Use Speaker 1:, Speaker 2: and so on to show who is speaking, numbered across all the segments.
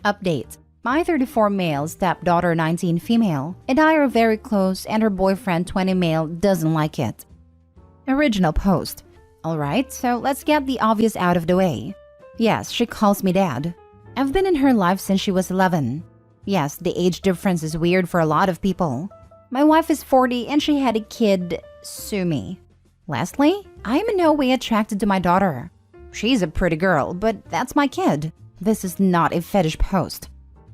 Speaker 1: Update. My 34 male, stepdaughter 19 female, and I are very close and her boyfriend 20 male doesn't like it. Original post. Alright, so let's get the obvious out of the way. Yes, she calls me dad. I've been in her life since she was 11. Yes, the age difference is weird for a lot of people. My wife is 40 and she had a kid, sue me. Lastly, I am in no way attracted to my daughter. She's a pretty girl, but that's my kid. This is not a fetish post.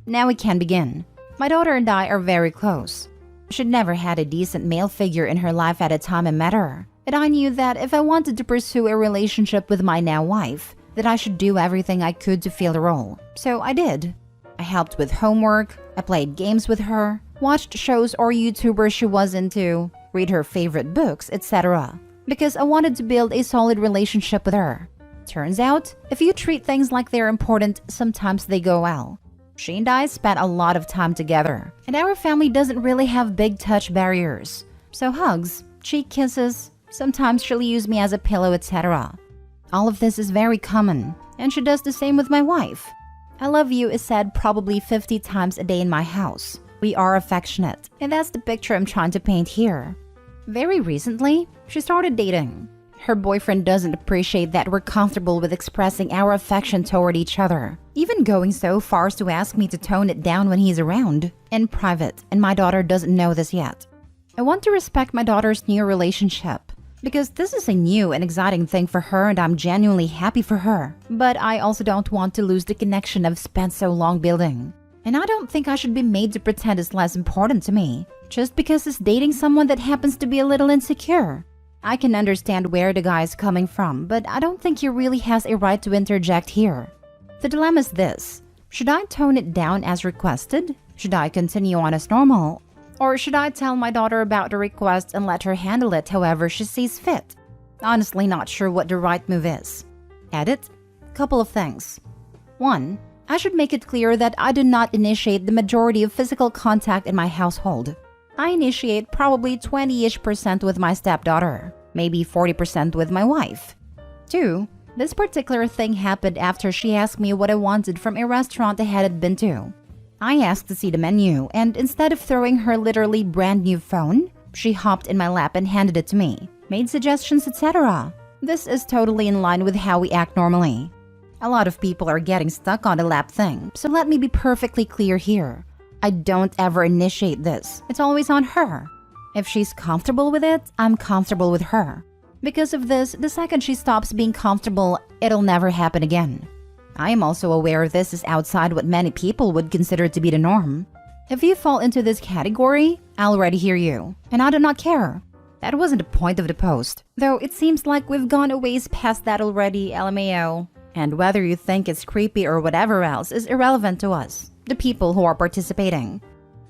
Speaker 1: Now we can begin. My daughter and I are very close. She'd never had a decent male figure in her life at the time I met her. And I knew that if I wanted to pursue a relationship with my now wife, that I should do everything I could to fill the role. So I did. I helped with homework, I played games with her, watched shows or YouTubers she was into, read her favorite books, etc. Because I wanted to build a solid relationship with her. Turns out, if you treat things like they're important, sometimes they go well. She and I spent a lot of time together, and our family doesn't really have big touch barriers. So hugs, cheek kisses, sometimes she'll use me as a pillow, etc. All of this is very common, and she does the same with my wife. I love you is said probably 50 times a day in my house. We are affectionate, and that's the picture I'm trying to paint here. Very recently, she started dating. Her boyfriend doesn't appreciate that we're comfortable with expressing our affection toward each other, even going so far as to ask me to tone it down when he's around, in private, and my daughter doesn't know this yet. I want to respect my daughter's new relationship, because this is a new and exciting thing for her and I'm genuinely happy for her. But I also don't want to lose the connection I've spent so long building. And I don't think I should be made to pretend it's less important to me, just because he's dating someone that happens to be a little insecure. I can understand where the guy is coming from, but I don't think he really has a right to interject here. The dilemma is this. Should I tone it down as requested? Should I continue on as normal? Or should I tell my daughter about the request and let her handle it however she sees fit? Honestly not sure what the right move is. Edit. Couple of things. 1. I should make it clear that I do not initiate the majority of physical contact in my household. I initiate probably 20-ish% with my stepdaughter, maybe 40% with my wife. 2. This particular thing happened after she asked me what I wanted from a restaurant I hadn't been to. I asked to see the menu, and instead of throwing her literally brand new phone, she hopped in my lap and handed it to me, made suggestions, etc. This is totally in line with how we act normally. A lot of people are getting stuck on the lap thing, so let me be perfectly clear here. I don't ever initiate this. It's always on her. If she's comfortable with it, I'm comfortable with her. Because of this, the second she stops being comfortable, it'll never happen again. I am also aware this is outside what many people would consider to be the norm. If you fall into this category, I'll already hear you, and I do not care. That wasn't the point of the post, though it seems like we've gone a ways past that already, LMAO. And whether you think it's creepy or whatever else is irrelevant to us, the people who are participating.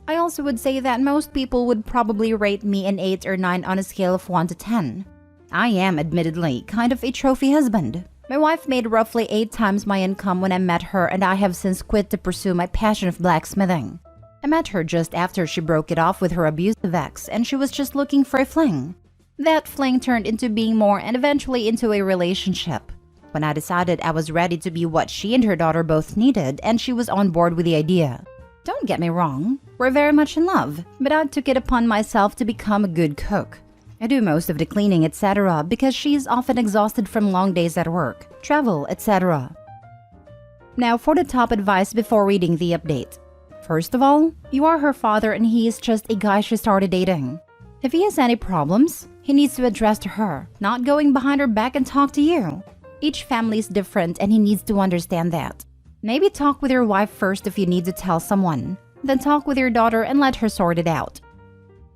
Speaker 1: I also would say that most people would probably rate me an 8 or 9 on a scale of 1 to 10. I am admittedly kind of a trophy husband. My wife made roughly 8 times my income when I met her, and I have since quit to pursue my passion of blacksmithing. I met her just after she broke it off with her abusive ex, and she was just looking for a fling. That fling turned into being more and eventually into a relationship. When I decided I was ready to be what she and her daughter both needed, and she was on board with the idea. Don't get me wrong, we're very much in love, but I took it upon myself to become a good cook. I do most of the cleaning, etc. because she is often exhausted from long days at work, travel, etc. Now for the top advice before reading the update. First of all, you are her father and he is just a guy she started dating. If he has any problems, he needs to address to her, not going behind her back and talk to you. Each family is different and he needs to understand that. Maybe talk with your wife first if you need to tell someone. Then talk with your daughter and let her sort it out.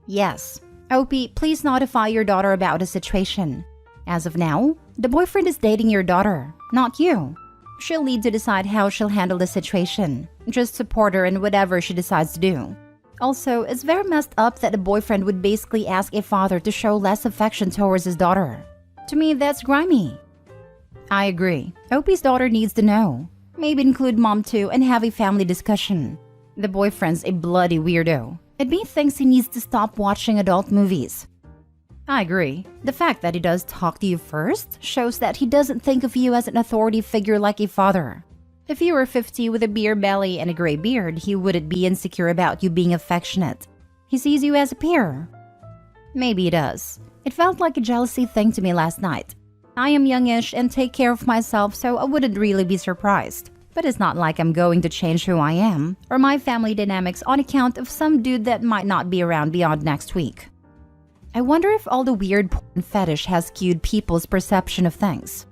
Speaker 1: Yes. OP, please notify your daughter about the situation. As of now, the boyfriend is dating your daughter, not you. She'll need to decide how she'll handle the situation. Just support her in whatever she decides to do. Also, it's very messed up that the boyfriend would basically ask a father to show less affection towards his daughter. To me, that's grimy. I agree. OP's daughter needs to know. Maybe include mom too and have a family discussion. The boyfriend's a bloody weirdo. It means thinks he needs to stop watching adult movies. I agree. The fact that he does talk to you first shows that he doesn't think of you as an authority figure like a father. If you were 50 with a beer belly and a gray beard, he wouldn't be insecure about you being affectionate. He sees you as a peer. Maybe he does. It felt like a jealousy thing to me last night. I am youngish and take care of myself, so I wouldn't really be surprised. But it's not like I'm going to change who I am or my family dynamics on account of some dude that might not be around beyond next week. I wonder if all the weird porn fetish has skewed people's perception of things.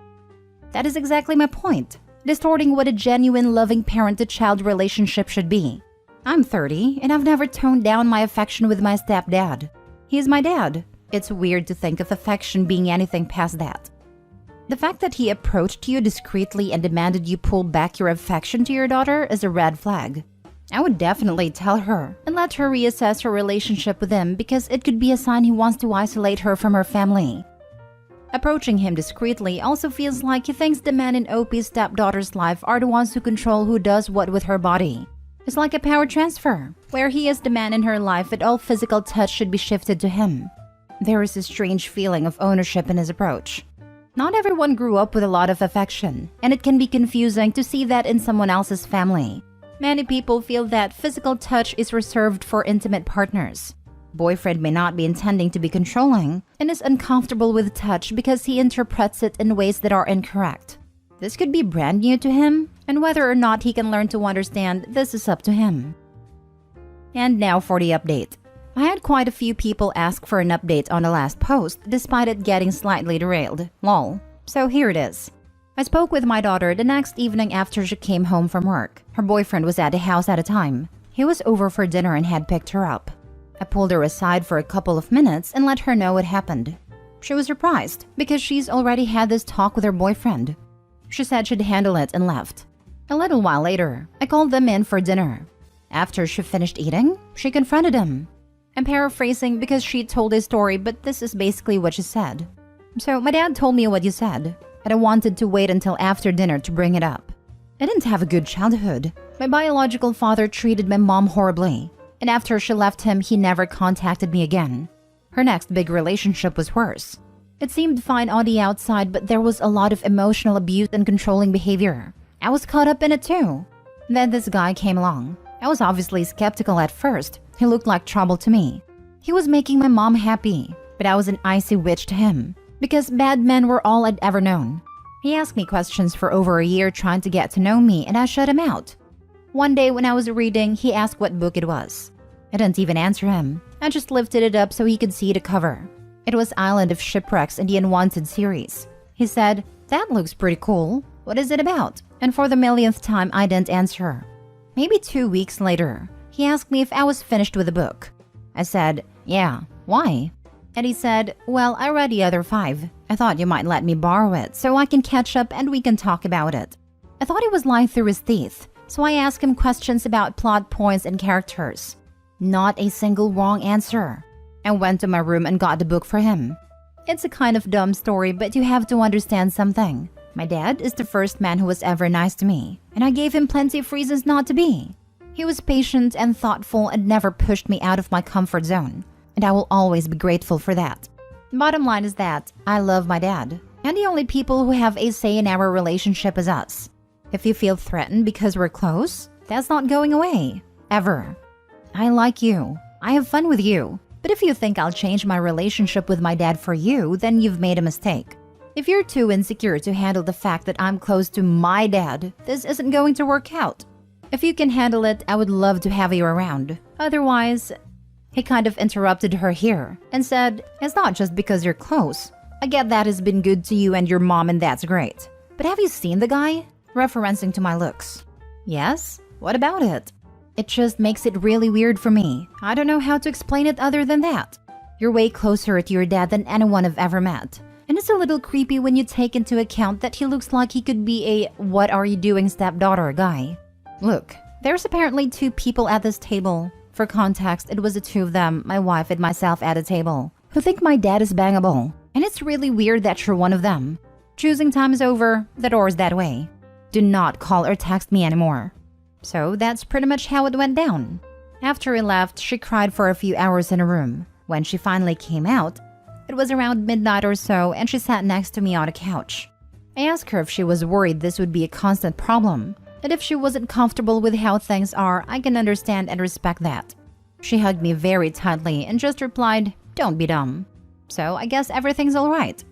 Speaker 1: That is exactly my point, distorting what a genuine loving parent-to-child relationship should be. I'm 30 and I've never toned down my affection with my stepdad. He's my dad. It's weird to think of affection being anything past that. The fact that he approached you discreetly and demanded you pull back your affection to your daughter is a red flag. I would definitely tell her and let her reassess her relationship with him because it could be a sign he wants to isolate her from her family. Approaching him discreetly also feels like he thinks the men in OP's stepdaughter's life are the ones who control who does what with her body. It's like a power transfer, where he is the man in her life and all physical touch should be shifted to him. There is a strange feeling of ownership in his approach. Not everyone grew up with a lot of affection, and it can be confusing to see that in someone else's family. Many people feel that physical touch is reserved for intimate partners. Boyfriend may not be intending to be controlling and is uncomfortable with touch because he interprets it in ways that are incorrect. This could be brand new to him, and whether or not he can learn to understand, this is up to him. And now for the update. I had quite a few people ask for an update on the last post, despite it getting slightly derailed. Lol. So here it is. I spoke with my daughter the next evening after she came home from work. Her boyfriend was at the house at the time. He was over for dinner and had picked her up. I pulled her aside for a couple of minutes and let her know what happened. She was surprised because she's already had this talk with her boyfriend. She said she'd handle it and left. A little while later, I called them in for dinner. After she finished eating, she confronted him. I'm paraphrasing because she told his story, but this is basically what she said. So my dad told me what you said, and I wanted to wait until after dinner to bring it up. I didn't have a good childhood. My biological father treated my mom horribly, and after she left him, he never contacted me again. Her next big relationship was worse. It seemed fine on the outside, but there was a lot of emotional abuse and controlling behavior. I was caught up in it too. Then this guy came along. I was obviously skeptical at first. He looked like trouble to me. He was making my mom happy, but I was an icy witch to him because bad men were all I'd ever known. He asked me questions for over a year trying to get to know me, and I shut him out. One day when I was reading, he asked what book it was. I didn't even answer him. I just lifted it up so he could see the cover. It was Island of Shipwrecks in the Unwanted series. He said, "That looks pretty cool. What is it about?" And for the millionth time, I didn't answer. Maybe 2 weeks later, he asked me if I was finished with the book. I said, "Yeah, why?" And he said, "Well, I read the other 5. I thought you might let me borrow it so I can catch up and we can talk about it." I thought he was lying through his teeth, so I asked him questions about plot points and characters. Not a single wrong answer. I went to my room and got the book for him. It's a kind of dumb story, but you have to understand something. My dad is the first man who was ever nice to me, and I gave him plenty of reasons not to be. He was patient and thoughtful and never pushed me out of my comfort zone, and I will always be grateful for that. Bottom line is that I love my dad, and the only people who have a say in our relationship is us. If you feel threatened because we're close, that's not going away. Ever. I like you. I have fun with you. But if you think I'll change my relationship with my dad for you, then you've made a mistake. If you're too insecure to handle the fact that I'm close to my dad, this isn't going to work out. If you can handle it, I would love to have you around. Otherwise, he kind of interrupted her here and said, "It's not just because you're close. I get that has been good to you and your mom and that's great. But have you seen the guy?" Referencing to my looks. Yes? What about it? It just makes it really weird for me. I don't know how to explain it other than that. You're way closer to your dad than anyone I've ever met. And it's a little creepy when you take into account that he looks like he could be a "what are you doing stepdaughter" guy. Look, there's apparently 2 people at this table. For context, it was the 2 of them, my wife and myself at a table, who think my dad is bangable. And it's really weird that you're one of them. Choosing time is over, the door's that way. Do not call or text me anymore. So that's pretty much how it went down. After he left, she cried for a few hours in a room. When she finally came out, it was around midnight or so, and she sat next to me on a couch. I asked her if she was worried this would be a constant problem, And if she wasn't comfortable with how things are, I can understand and respect that. She hugged me very tightly and just replied, "Don't be dumb." So I guess everything's alright.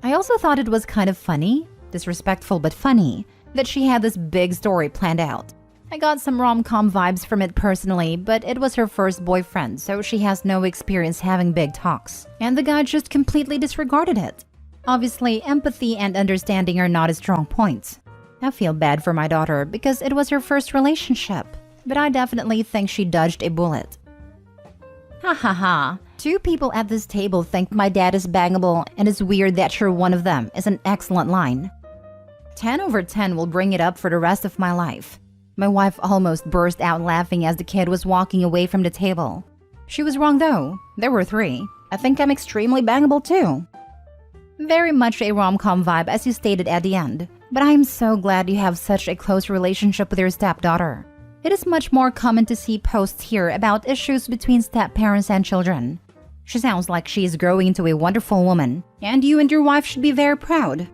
Speaker 1: I also thought it was kind of funny, disrespectful but funny, that she had this big story planned out. I got some rom-com vibes from it personally, but it was her first boyfriend, so she has no experience having big talks. And the guy just completely disregarded it. Obviously, empathy and understanding are not a strong points. I feel bad for my daughter because it was her first relationship, but I definitely think she dodged a bullet. Ha ha ha. 2 people at this table think my dad is bangable and it's weird that you're one of them is an excellent line. 10 over 10 will bring it up for the rest of my life. My wife almost burst out laughing as the kid was walking away from the table. She was wrong though. There were 3. I think I'm extremely bangable too. Very much a rom-com vibe as you stated at the end, but I am so glad you have such a close relationship with your stepdaughter. It is much more common to see posts here about issues between step-parents and children. She sounds like she is growing into a wonderful woman, and you and your wife should be very proud.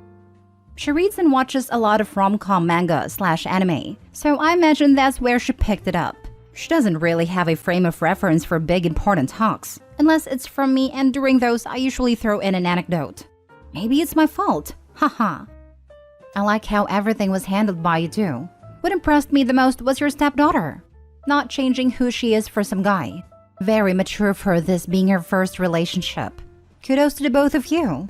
Speaker 1: She reads and watches a lot of rom-com manga/anime, so I imagine that's where she picked it up. She doesn't really have a frame of reference for big important talks, unless it's from me, and during those I usually throw in an anecdote. Maybe it's my fault, haha. I like how everything was handled by you too. What impressed me the most was your stepdaughter. Not changing who she is for some guy. Very mature of her, this being her first relationship. Kudos to the both of you.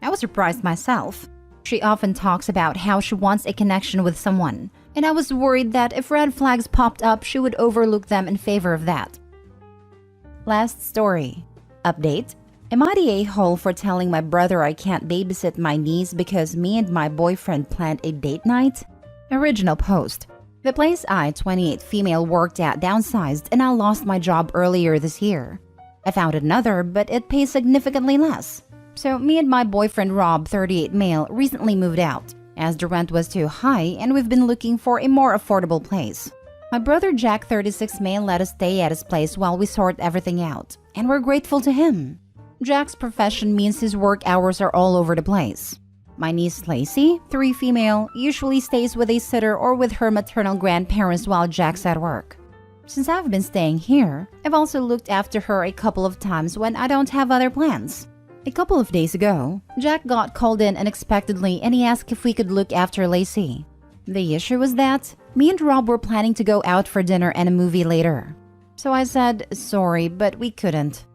Speaker 1: I was surprised myself. She often talks about how she wants a connection with someone, and I was worried that if red flags popped up, she would overlook them in favor of that. Last story. Update. Am I the a-hole for telling my brother I can't babysit my niece because me and my boyfriend planned a date night? Original post. The place I, 28 female, worked at downsized and I lost my job earlier this year. I found another, but it pays significantly less. So me and my boyfriend Rob, 38 male, recently moved out, as the rent was too high and we've been looking for a more affordable place. My brother Jack, 36 male, let us stay at his place while we sort everything out, and we're grateful to him. Jack's profession means his work hours are all over the place. My niece Lacey, 3 female, usually stays with a sitter or with her maternal grandparents while Jack's at work. Since I've been staying here, I've also looked after her a couple of times when I don't have other plans. A couple of days ago, Jack got called in unexpectedly and he asked if we could look after Lacey. The issue was that me and Rob were planning to go out for dinner and a movie later. So I said, sorry, but we couldn't.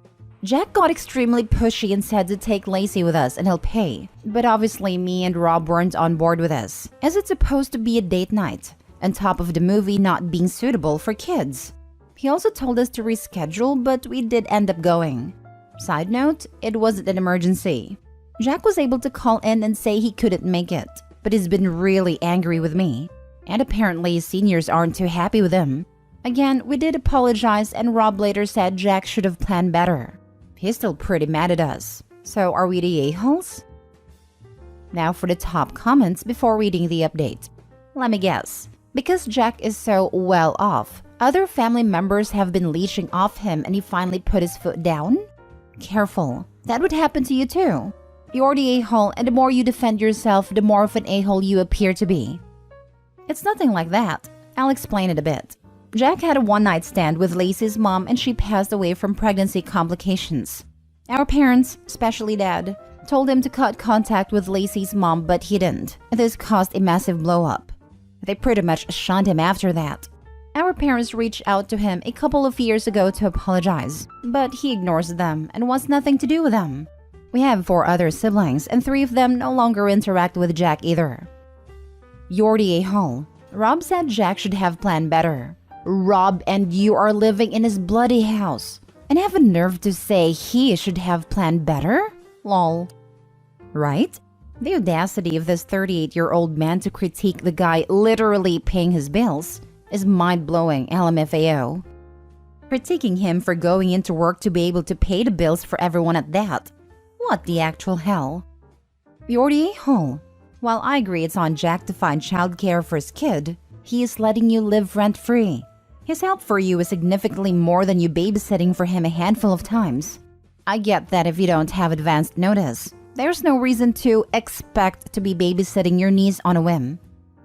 Speaker 1: Jack got extremely pushy and said to take Lacey with us and he'll pay. But obviously me and Rob weren't on board with this, as it's supposed to be a date night, on top of the movie not being suitable for kids. He also told us to reschedule, but we did end up going. Side note, it wasn't an emergency. Jack was able to call in and say he couldn't make it, but he's been really angry with me. And apparently seniors aren't too happy with him. Again, we did apologize and Rob later said Jack should have planned better. He's still pretty mad at us. So are we the a-holes? Now for the top comments before reading the update. Let me guess. Because Jack is so well off, other family members have been leeching off him and he finally put his foot down? Careful, that would happen to you too. You're the a-hole, and the more you defend yourself, the more of an a-hole you appear to be. It's nothing like that. I'll explain it a bit. Jack had a one-night stand with Lacey's mom and she passed away from pregnancy complications. Our parents, especially Dad, told him to cut contact with Lacey's mom, but he didn't. This caused a massive blow-up. They pretty much shunned him after that. Our parents reached out to him a couple of years ago to apologize, but he ignores them and wants nothing to do with them. We have 4 other siblings and 3 of them no longer interact with Jack either. You're the a-hole. Rob said Jack should have planned better. Rob and you are living in his bloody house and have a nerve to say he should have planned better? Lol. Right? The audacity of this 38-year-old man to critique the guy literally paying his bills is mind-blowing, LMFAO. Critiquing him for going into work to be able to pay the bills for everyone at that. What the actual hell? You're the a-hole. While I agree it's on Jack to find childcare for his kid, he is letting you live rent-free. His help for you is significantly more than you babysitting for him a handful of times. I get that if you don't have advanced notice, there's no reason to expect to be babysitting your niece on a whim.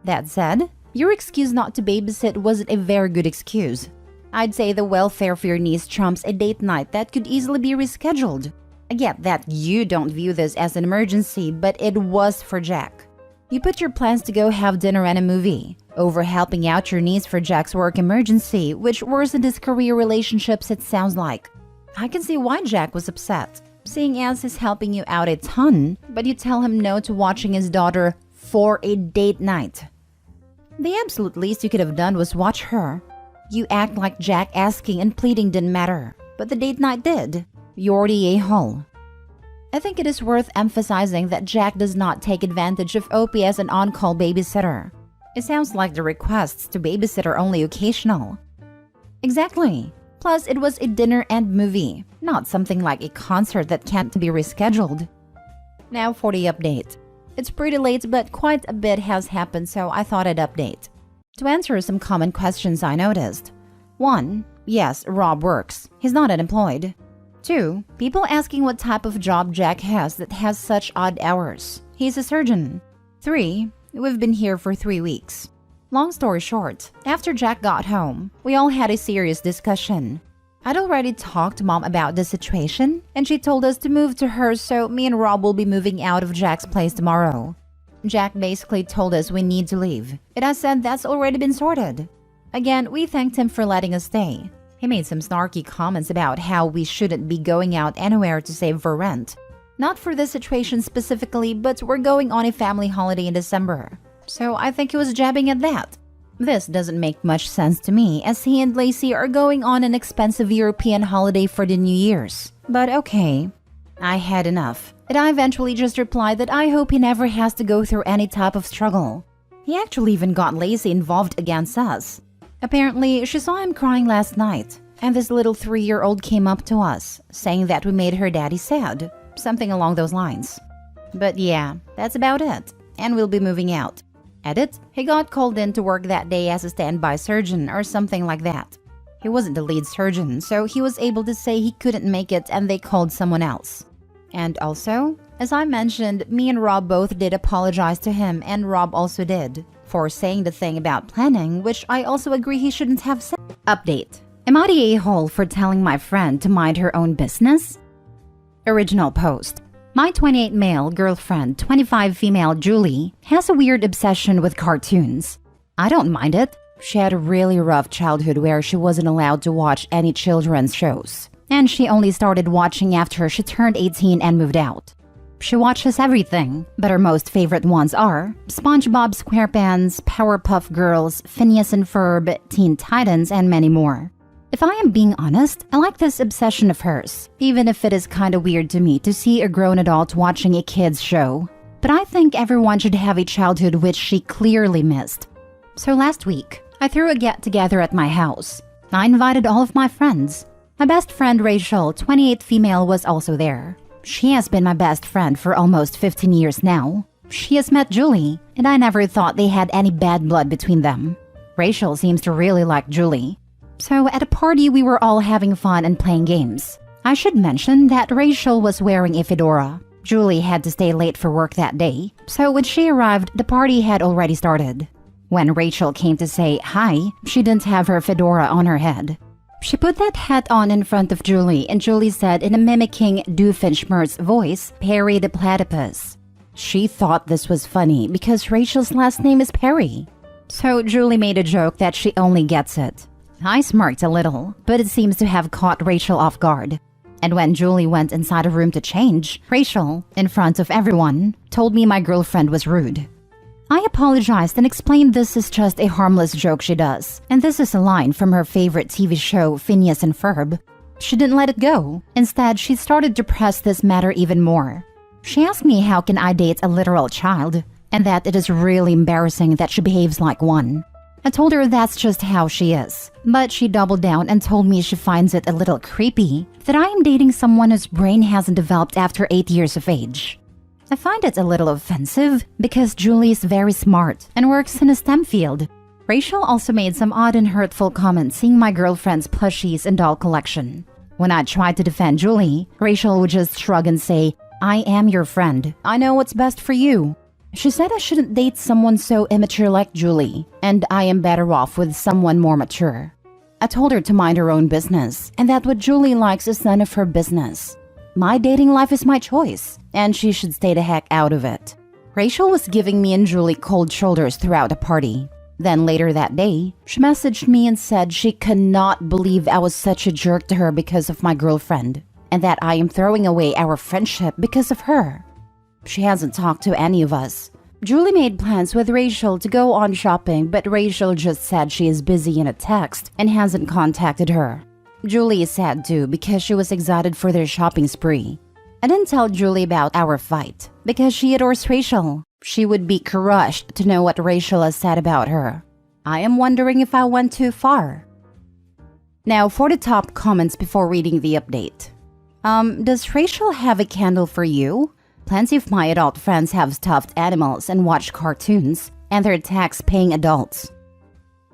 Speaker 1: That said, Your excuse not to babysit wasn't a very good excuse. I'd say the welfare for your niece trumps a date night that could easily be rescheduled. I get that you don't view this as an emergency, but it was for Jack. You put your plans to go have dinner and a movie over helping out your niece for Jack's work emergency, which worsened his career relationships, it sounds like. I can see why Jack was upset, seeing as he's helping you out a ton, but you tell him no to watching his daughter for a date night. The absolute least you could have done was watch her. You act like Jack asking and pleading didn't matter, but the date night did. You're the a-hole. I think it is worth emphasizing that Jack does not take advantage of Opie as an on-call babysitter. It sounds like the requests to babysit are only occasional. Exactly. Plus, it was a dinner and movie, not something like a concert that can't be rescheduled. Now for the update. It's pretty late, but quite a bit has happened, so I thought I'd update. To answer some common questions I noticed. 1. Yes, Rob works. He's not unemployed. 2. People asking what type of job Jack has that has such odd hours. He's a surgeon. 3. We've been here for 3 weeks. Long story short, after Jack got home, we all had a serious discussion. I'd already talked to Mom about the situation, and she told us to move to hers, so me and Rob will be moving out of Jack's place tomorrow. Jack basically told us we need to leave, and I said that's already been sorted. Again, we thanked him for letting us stay. He made some snarky comments about how we shouldn't be going out anywhere to save for rent. Not for this situation specifically, but we're going on a family holiday in December. So I think he was jabbing at that. This doesn't make much sense to me, as he and Lacey are going on an expensive European holiday for the New Year's. But okay. I had enough, and I eventually just replied that I hope he never has to go through any type of struggle. He actually even got Lacey involved against us. Apparently, she saw him crying last night, and this little 3-year-old came up to us, saying that we made her daddy sad. Something along those lines. But yeah, that's about it, and we'll be moving out. Edit, he got called in to work that day as a standby surgeon or something like that. He wasn't the lead surgeon, so he was able to say he couldn't make it and they called someone else. And also, as I mentioned, me and Rob both did apologize to him, and Rob also did, for saying the thing about planning, which I also agree he shouldn't have said. Update. Am I the a-hole for telling my friend to mind her own business? Original post. My 28 male girlfriend, 25 female Julie, has a weird obsession with cartoons. I don't mind it. She had a really rough childhood where she wasn't allowed to watch any children's shows. And she only started watching after she turned 18 and moved out. She watches everything, but her most favorite ones are SpongeBob SquarePants, Powerpuff Girls, Phineas and Ferb, Teen Titans, and many more. If I am being honest, I like this obsession of hers, even if it is kinda weird to me to see a grown adult watching a kid's show. But I think everyone should have a childhood which she clearly missed. So last week, I threw a get-together at my house. I invited all of my friends. My best friend Rachel, 28 female, was also there. She has been my best friend for almost 15 years now. She has met Julie, and I never thought they had any bad blood between them. Rachel seems to really like Julie. So at a party, we were all having fun and playing games. I should mention that Rachel was wearing a fedora. Julie had to stay late for work that day, so when she arrived, the party had already started. When Rachel came to say hi, she didn't have her fedora on her head. She put that hat on in front of Julie, and Julie said in a mimicking Doofenshmirtz voice, "Perry the platypus." She thought this was funny because Rachel's last name is Perry. So Julie made a joke that she only gets it. I smirked a little, but it seems to have caught Rachel off guard. And when Julie went inside a room to change, Rachel, in front of everyone, told me my girlfriend was rude. I apologized and explained this is just a harmless joke she does, and this is a line from her favorite TV show, Phineas and Ferb. She didn't let it go. Instead, she started to press this matter even more. She asked me how can I date a literal child, and that it is really embarrassing that she behaves like one. I told her that's just how she is, but she doubled down and told me she finds it a little creepy that I am dating someone whose brain hasn't developed after 8 years of age. I find it a little offensive because Julie is very smart and works in a STEM field. Rachel also made some odd and hurtful comments seeing my girlfriend's plushies and doll collection. When I tried to defend Julie, Rachel would just shrug and say, "I am your friend. I know what's best for you." She said I shouldn't date someone so immature like Julie, and I am better off with someone more mature. I told her to mind her own business, and that what Julie likes is none of her business. My dating life is my choice, and she should stay the heck out of it. Rachel was giving me and Julie cold shoulders throughout the party. Then later that day, she messaged me and said she could not believe I was such a jerk to her because of my girlfriend, and that I am throwing away our friendship because of her. She hasn't talked to any of us. Julie made plans with Rachel to go on shopping, but Rachel just said she is busy in a text and hasn't contacted her. Julie is sad too because she was excited for their shopping spree. I didn't tell Julie about our fight because she adores Rachel. She would be crushed to know what Rachel has said about her. I am wondering if I went too far. Now for the top comments before reading the update. Does Rachel have a candle for you? Plenty of my adult friends have stuffed animals and watch cartoons, and they're tax-paying adults.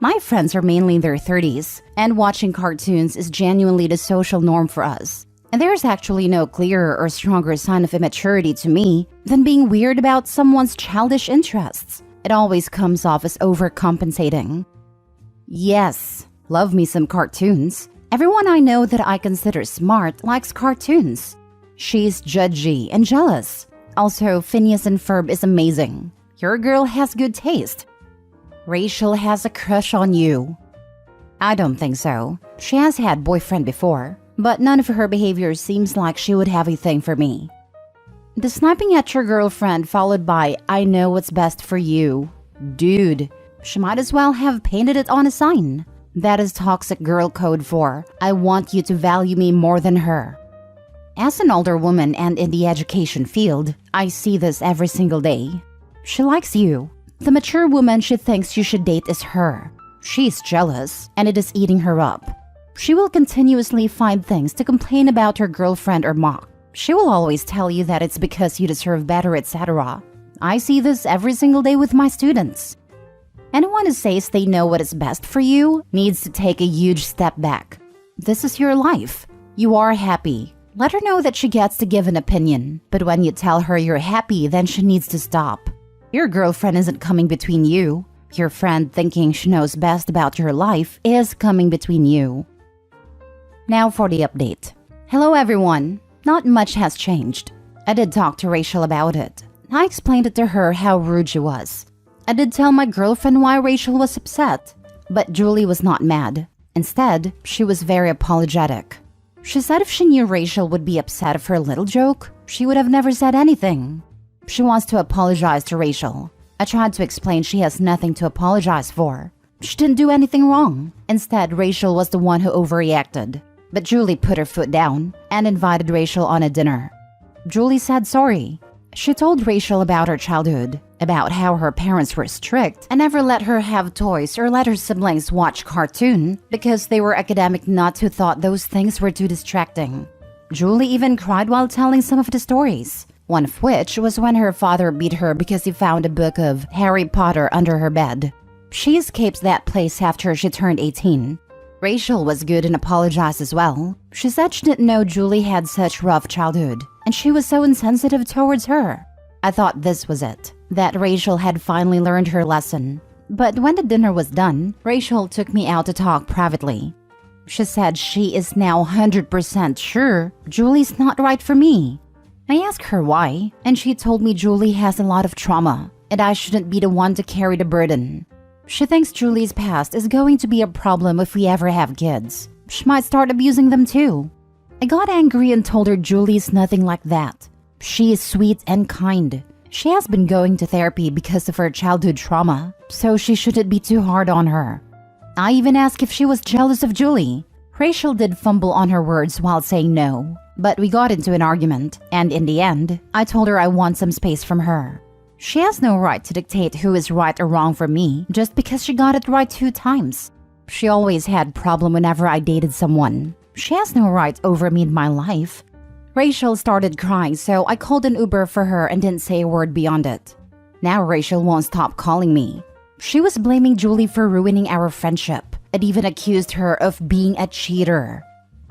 Speaker 1: My friends are mainly in their 30s, and watching cartoons is genuinely the social norm for us. And there's actually no clearer or stronger sign of immaturity to me than being weird about someone's childish interests. It always comes off as overcompensating. Yes, love me some cartoons. Everyone I know that I consider smart likes cartoons. She's judgy and jealous. Also, Phineas and Ferb is amazing. Your girl has good taste. Rachel has a crush on you. I don't think so. She has had boyfriend before, but none of her behavior seems like she would have a thing for me. The sniping at your girlfriend followed by I know what's best for you. Dude, she might as well have painted it on a sign. That is toxic girl code for I want you to value me more than her. As an older woman and in the education field, I see this every single day. She likes you. The mature woman she thinks you should date is her. She's jealous, and it is eating her up. She will continuously find things to complain about her girlfriend or mock. She will always tell you that it's because you deserve better, etc. I see this every single day with my students. Anyone who says they know what is best for you needs to take a huge step back. This is your life. You are happy. Let her know that she gets to give an opinion, but when you tell her you're happy, then she needs to stop. Your girlfriend isn't coming between you. Your friend thinking she knows best about your life is coming between you. Now for the update. Hello everyone. Not much has changed. I did talk to Rachel about it. I explained it to her how rude she was. I did tell my girlfriend why Rachel was upset, but Julie was not mad. Instead, she was very apologetic. She said if she knew Rachel would be upset of her little joke, she would have never said anything. She wants to apologize to Rachel. I tried to explain she has nothing to apologize for. She didn't do anything wrong. Instead, Rachel was the one who overreacted. But Julie put her foot down and invited Rachel on a dinner. Julie said sorry. She told Rachel about her childhood, about how her parents were strict and never let her have toys or let her siblings watch cartoon because they were academic nuts who thought those things were too distracting. Julie even cried while telling some of the stories, one of which was when her father beat her because he found a book of Harry Potter under her bed. She escaped that place after she turned 18. Rachel was good and apologized as well. She said she didn't know Julie had such rough childhood, and she was so insensitive towards her. I thought this was it, that Rachel had finally learned her lesson. But when the dinner was done, Rachel took me out to talk privately. She said she is now 100% sure Julie's not right for me. I asked her why, and she told me Julie has a lot of trauma, and I shouldn't be the one to carry the burden. She thinks Julie's past is going to be a problem if we ever have kids. She might start abusing them too. I got angry and told her Julie's nothing like that. She is sweet and kind. She has been going to therapy because of her childhood trauma, so she shouldn't be too hard on her. I even asked if she was jealous of Julie. Rachel did fumble on her words while saying no, but we got into an argument, and in the end, I told her I want some space from her. She has no right to dictate who is right or wrong for me just because she got it right 2 times. She always had problem whenever I dated someone. She has no right over me in my life. Rachel started crying, so I called an Uber for her and didn't say a word beyond it. Now Rachel won't stop calling me. She was blaming Julie for ruining our friendship and even accused her of being a cheater.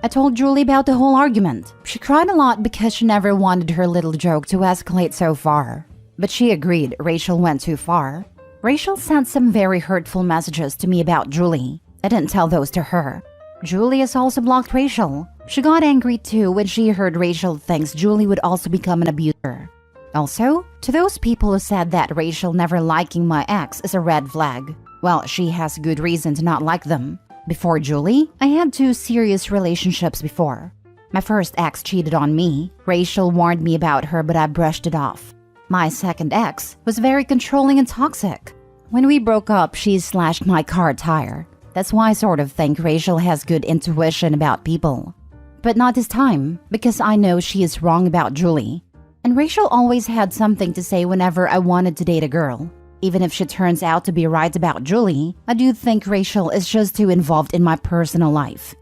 Speaker 1: I told Julie about the whole argument. She cried a lot because she never wanted her little joke to escalate so far. but she agreed Rachel went too far. Rachel sent some very hurtful messages to me about Julie. I didn't tell those to her. Julie has also blocked Rachel. She got angry too when she heard Rachel thinks Julie would also become an abuser. Also, to those people who said that Rachel never liking my ex is a red flag, well, she has good reason to not like them. Before Julie, I had 2 serious relationships before. My first ex cheated on me. Rachel warned me about her, but I brushed it off. My second ex was very controlling and toxic. When we broke up, she slashed my car tire. That's why I sort of think Rachel has good intuition about people. But not this time, because I know she is wrong about Julie. And Rachel always had something to say whenever I wanted to date a girl. Even if she turns out to be right about Julie, I do think Rachel is just too involved in my personal life.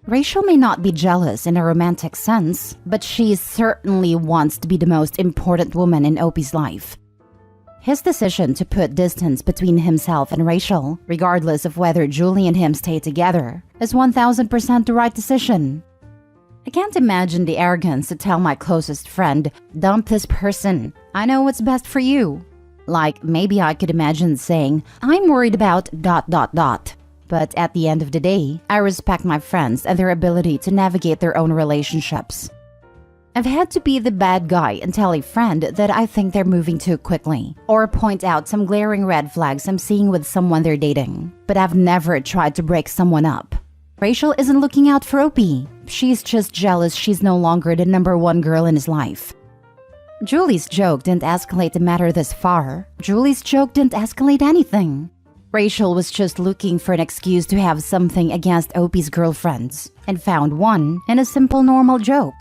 Speaker 1: Rachel may not be jealous in a romantic sense, but she certainly wants to be the most important woman in Opie's life. His decision to put distance between himself and Rachel, regardless of whether Julie and him stay together, is 1000% the right decision. I can't imagine the arrogance to tell my closest friend, dump this person, I know what's best for you. Like, maybe I could imagine saying, I'm worried about ... But at the end of the day, I respect my friends and their ability to navigate their own relationships. I've had to be the bad guy and tell a friend that I think they're moving too quickly, or point out some glaring red flags I'm seeing with someone they're dating. But I've never tried to break someone up. Rachel isn't looking out for Opie. She's just jealous she's no longer the #1 girl in his life. Julie's joke didn't escalate the matter this far. Julie's joke didn't escalate anything. Rachel was just looking for an excuse to have something against Opie's girlfriends, and found one in a simple normal joke.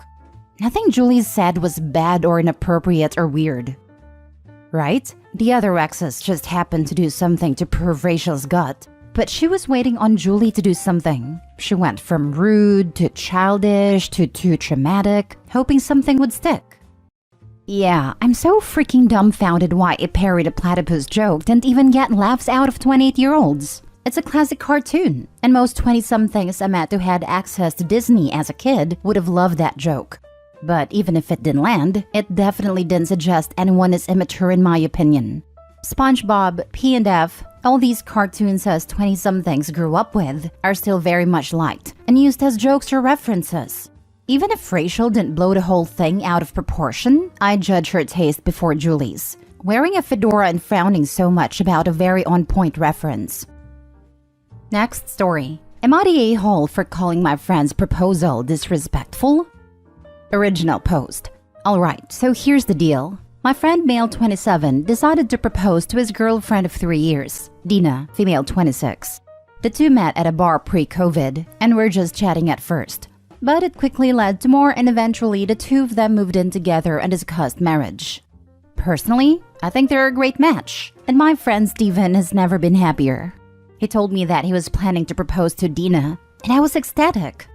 Speaker 1: Nothing Julie said was bad or inappropriate or weird. Right? The other exes just happened to do something to prove Rachel's gut, but she was waiting on Julie to do something. She went from rude to childish to too traumatic, hoping something would stick. Yeah, I'm so freaking dumbfounded why a parried a platypus joke didn't even get laughs out of 28-year-olds. It's a classic cartoon, and most 20-somethings I met who had access to Disney as a kid would have loved that joke. But even if it didn't land, it definitely didn't suggest anyone is immature in my opinion. SpongeBob, P&F, all these cartoons us 20-somethings grew up with are still very much liked and used as jokes or references. Even if Rachel didn't blow the whole thing out of proportion, I judge her taste before Julie's, wearing a fedora and frowning so much about a very on-point reference. Next story. Am I the a-hole for calling my friend's proposal disrespectful? Original post. Alright, so here's the deal. My friend, male 27, decided to propose to his girlfriend of 3 years, Dina, female 26. The two met at a bar pre-COVID and were just chatting at first. But it quickly led to more, and eventually the two of them moved in together and discussed marriage. Personally, I think they're a great match, and my friend Steven has never been happier. He told me that he was planning to propose to Dina, and I was ecstatic.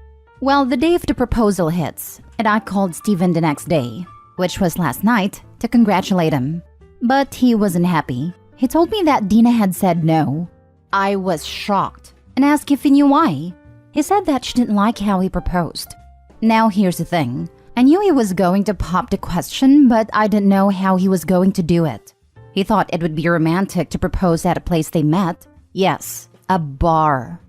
Speaker 1: Well, the day of the proposal hits, and I called Steven the next day, which was last night, to congratulate him. But he wasn't happy. He told me that Dina had said no. I was shocked and asked if he knew why. He said that she didn't like how he proposed. Now here's the thing. I knew he was going to pop the question, but I didn't know how he was going to do it. He thought it would be romantic to propose at a place they met. Yes, a bar.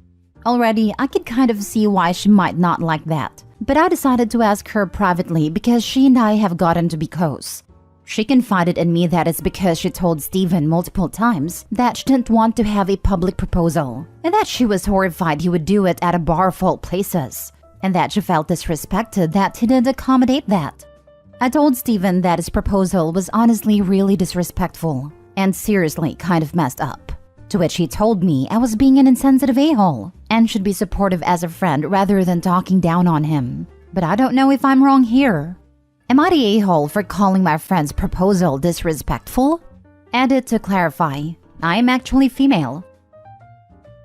Speaker 1: Already, I could kind of see why she might not like that. But I decided to ask her privately because she and I have gotten to be close. She confided in me that it's because she told Steven multiple times that she didn't want to have a public proposal, and that she was horrified he would do it at a bar full of places, and that she felt disrespected that he didn't accommodate that. I told Steven that his proposal was honestly really disrespectful, and seriously kind of messed up. To which he told me I was being an insensitive a-hole, and should be supportive as a friend rather than talking down on him. But I don't know if I'm wrong here. Am I the a-hole for calling my friend's proposal disrespectful? Added to clarify, I am actually female.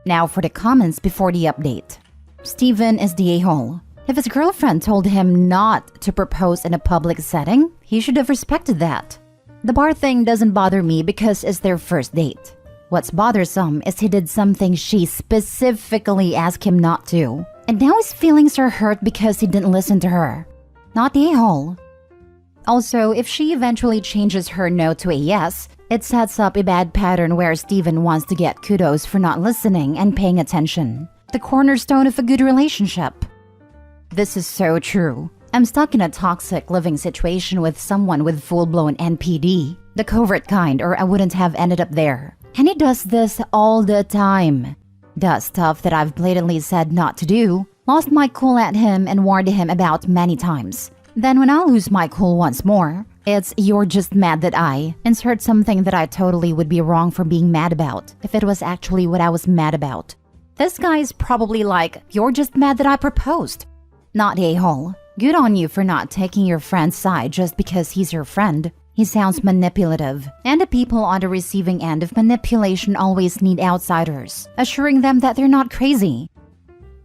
Speaker 1: Now for the comments before the update. Steven is the a-hole. If his girlfriend told him not to propose in a public setting, he should have respected that. The bar thing doesn't bother me because it's their first date. What's bothersome is he did something she specifically asked him not to, and now his feelings are hurt because he didn't listen to her. Not the a-hole. Also, if she eventually changes her no to a yes, it sets up a bad pattern where Steven wants to get kudos for not listening and paying attention. The cornerstone of a good relationship. This is so true. I'm stuck in a toxic living situation with someone with full-blown NPD. The covert kind, or I wouldn't have ended up there. And he does this all the time. Does stuff that I've blatantly said not to do. Lost my cool at him and warned him about many times. Then when I lose my cool once more, it's "you're just mad that I" insert something that I totally would be wrong for being mad about if it was actually what I was mad about. This guy is probably like, "You're just mad that I proposed." Not a-hole. Good on you for not taking your friend's side just because he's your friend. He sounds manipulative, and the people on the receiving end of manipulation always need outsiders, assuring them that they're not crazy.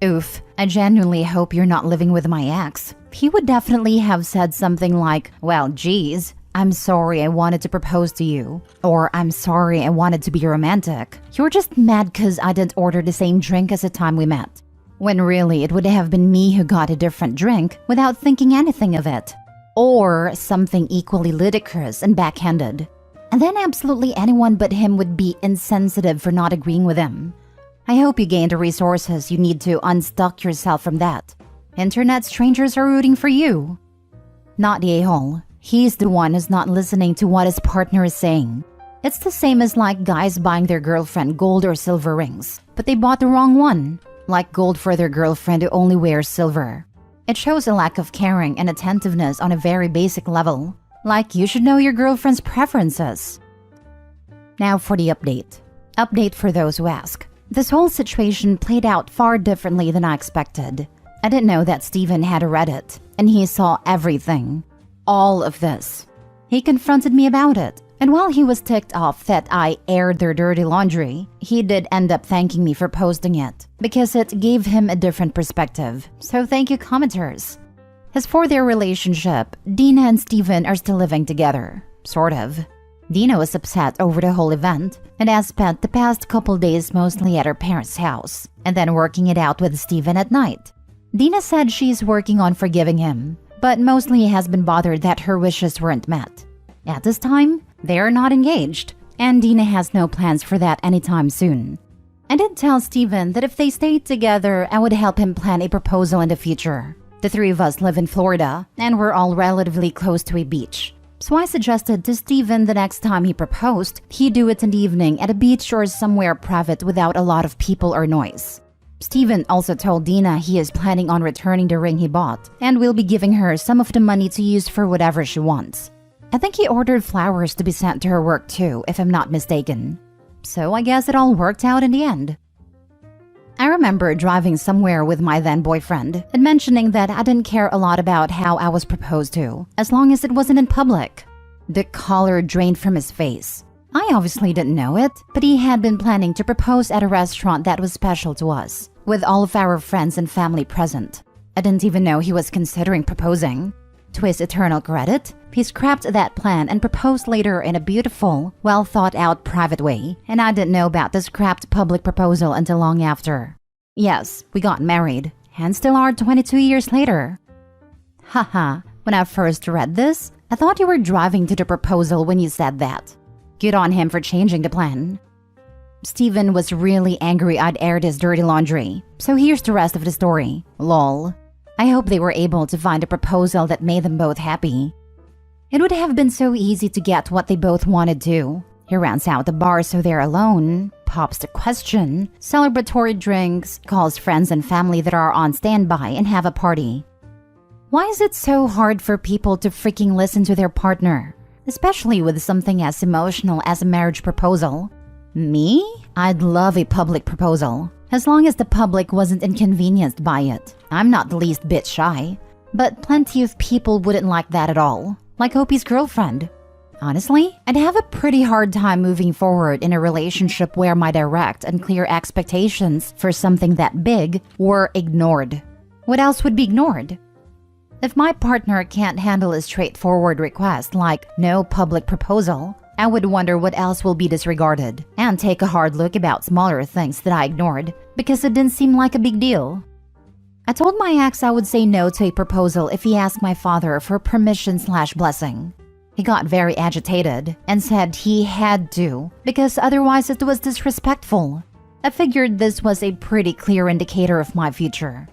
Speaker 1: Oof, I genuinely hope you're not living with my ex. He would definitely have said something like, "Well, geez, I'm sorry I wanted to propose to you," or "I'm sorry I wanted to be romantic. You're just mad cause I didn't order the same drink as the time we met." When really it would have been me who got a different drink without thinking anything of it. Or something equally ludicrous and backhanded. And then absolutely anyone but him would be insensitive for not agreeing with him. I hope you gain the resources you need to unstuck yourself from that. Internet strangers are rooting for you. Not the a-hole. He's the one who's not listening to what his partner is saying. It's the same as like guys buying their girlfriend gold or silver rings, but they bought the wrong one. Like gold for their girlfriend who only wears silver. It shows a lack of caring and attentiveness on a very basic level. Like you should know your girlfriend's preferences. Now for the update. Update for those who ask. This whole situation played out far differently than I expected. I didn't know that Steven had read it, and he saw everything. All of this. He confronted me about it, and while he was ticked off that I aired their dirty laundry, he did end up thanking me for posting it, because it gave him a different perspective. So thank you, commenters. As for their relationship, Dina and Steven are still living together. Sort of. Dina was upset over the whole event, and has spent the past couple days mostly at her parents' house, and then working it out with Steven at night. Dina said she's working on forgiving him, but mostly has been bothered that her wishes weren't met. At this time, they are not engaged, and Dina has no plans for that anytime soon. I did tell Steven that if they stayed together, I would help him plan a proposal in the future. The three of us live in Florida, and we're all relatively close to a beach. So I suggested to Steven the next time he proposed, he do it in the evening at a beach or somewhere private without a lot of people or noise. Steven also told Dina he is planning on returning the ring he bought, and will be giving her some of the money to use for whatever she wants. I think he ordered flowers to be sent to her work too, if I'm not mistaken. So I guess it all worked out in the end. I remember driving somewhere with my then boyfriend and mentioning that I didn't care a lot about how I was proposed to, as long as it wasn't in public. The color drained from his face. I obviously didn't know it, but he had been planning to propose at a restaurant that was special to us, with all of our friends and family present. I didn't even know he was considering proposing. To his eternal credit, he scrapped that plan and proposed later in a beautiful, well-thought-out private way, and I didn't know about the scrapped public proposal until long after. Yes, we got married, and still are 22 years later. Haha, when I first read this, I thought you were driving to the proposal when you said that. Good on him for changing the plan. Steven was really angry I'd aired his dirty laundry, so here's the rest of the story. Lol. I hope they were able to find a proposal that made them both happy. It would have been so easy to get what they both wanted to. He rents out the bar so they're alone, pops the question, celebratory drinks, calls friends and family that are on standby and have a party. Why is it so hard for people to freaking listen to their partner? Especially with something as emotional as a marriage proposal. Me? I'd love a public proposal, as long as the public wasn't inconvenienced by it. I'm not the least bit shy, but plenty of people wouldn't like that at all, like Opie's girlfriend. Honestly, I'd have a pretty hard time moving forward in a relationship where my direct and clear expectations for something that big were ignored. What else would be ignored? If my partner can't handle a straightforward request like no public proposal, I would wonder what else will be disregarded and take a hard look about smaller things that I ignored because it didn't seem like a big deal. I told my ex I would say no to a proposal if he asked my father for permission/blessing. He got very agitated and said he had to because otherwise it was disrespectful. I figured this was a pretty clear indicator of my future.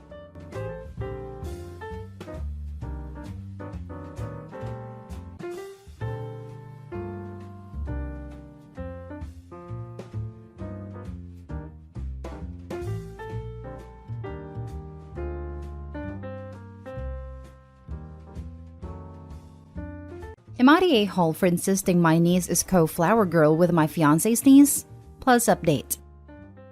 Speaker 1: Am I the a-hole for insisting my niece is co-flower girl with my fiancé's niece? Plus update.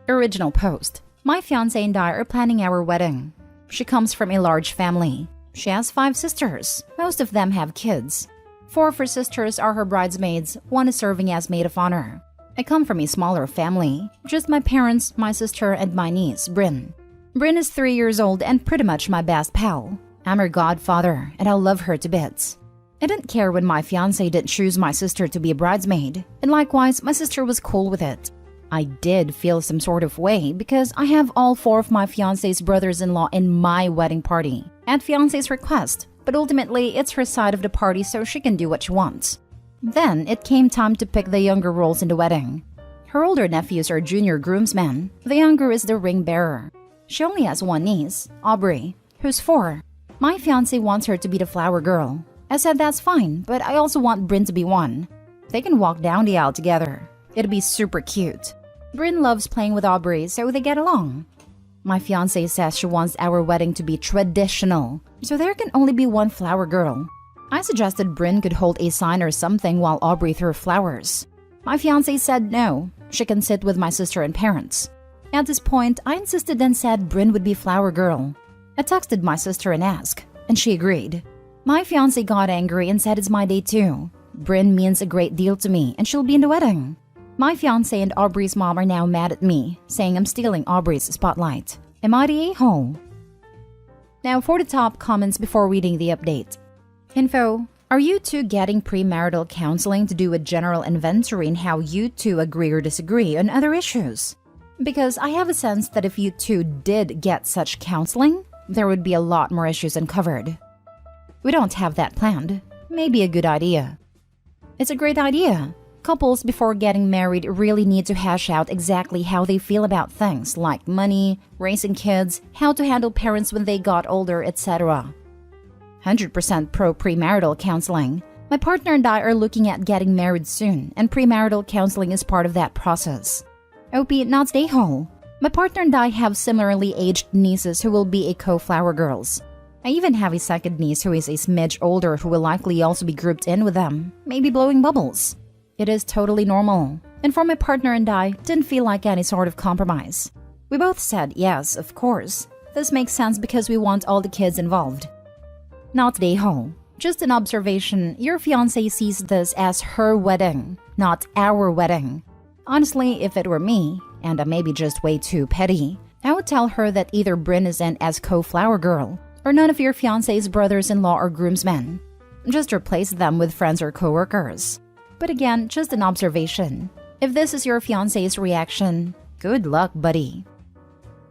Speaker 1: Original post. My fiancé and I are planning our wedding. She comes from a large family. She has 5 sisters. Most of them have kids. 4 of her sisters are her bridesmaids, 1 is serving as maid of honor. I come from a smaller family. Just my parents, my sister, and my niece, Bryn. Bryn is 3 years old and pretty much my best pal. I'm her godfather, and I love her to bits. I didn't care when my fiancé didn't choose my sister to be a bridesmaid, and likewise, my sister was cool with it. I did feel some sort of way because I have all 4 of my fiancé's brothers-in-law in my wedding party, at fiancé's request, but ultimately it's her side of the party so she can do what she wants. Then it came time to pick the younger roles in the wedding. Her older nephews are junior groomsmen, the younger is the ring bearer. She only has 1 niece, Aubrey, who's 4. My fiancé wants her to be the flower girl. I said that's fine, but I also want Bryn to be 1. They can walk down the aisle together. It'd be super cute. Bryn loves playing with Aubrey, so they get along. My fiancé says she wants our wedding to be traditional, so there can only be 1 flower girl. I suggested Bryn could hold a sign or something while Aubrey threw flowers. My fiancé said no, she can sit with my sister and parents. At this point, I insisted and said Bryn would be flower girl. I texted my sister and asked, and she agreed. My fiancé got angry and said it's my day too. Bryn means a great deal to me and she'll be in the wedding. My fiancé and Aubrey's mom are now mad at me, saying I'm stealing Aubrey's spotlight. Am I the a-hole? Now for the top comments before reading the update. Info. Are you two getting premarital counseling to do a general inventory in how you two agree or disagree on other issues? Because I have a sense that if you two did get such counseling, there would be a lot more issues uncovered. We don't have that planned. Maybe a good idea. It's a great idea. Couples before getting married really need to hash out exactly how they feel about things like money, raising kids, how to handle parents when they got older, etc. 100% pro premarital counseling. My partner and I are looking at getting married soon, and premarital counseling is part of that process. OP, not stay home. My partner and I have similarly aged nieces who will be a co-flower girls. I even have a second niece who is a smidge older who will likely also be grouped in with them, maybe blowing bubbles. It is totally normal, and for my partner and I, didn't feel like any sort of compromise. We both said yes, of course. This makes sense because we want all the kids involved. Not day home. Just an observation, your fiancé sees this as her wedding, not our wedding. Honestly, if it were me, and I may be just way too petty, I would tell her that either Bryn is in as co-flower girl, or none of your fiancé's brothers-in-law or groomsmen. Just replace them with friends or co-workers. But again, just an observation. If this is your fiancé's reaction, good luck, buddy.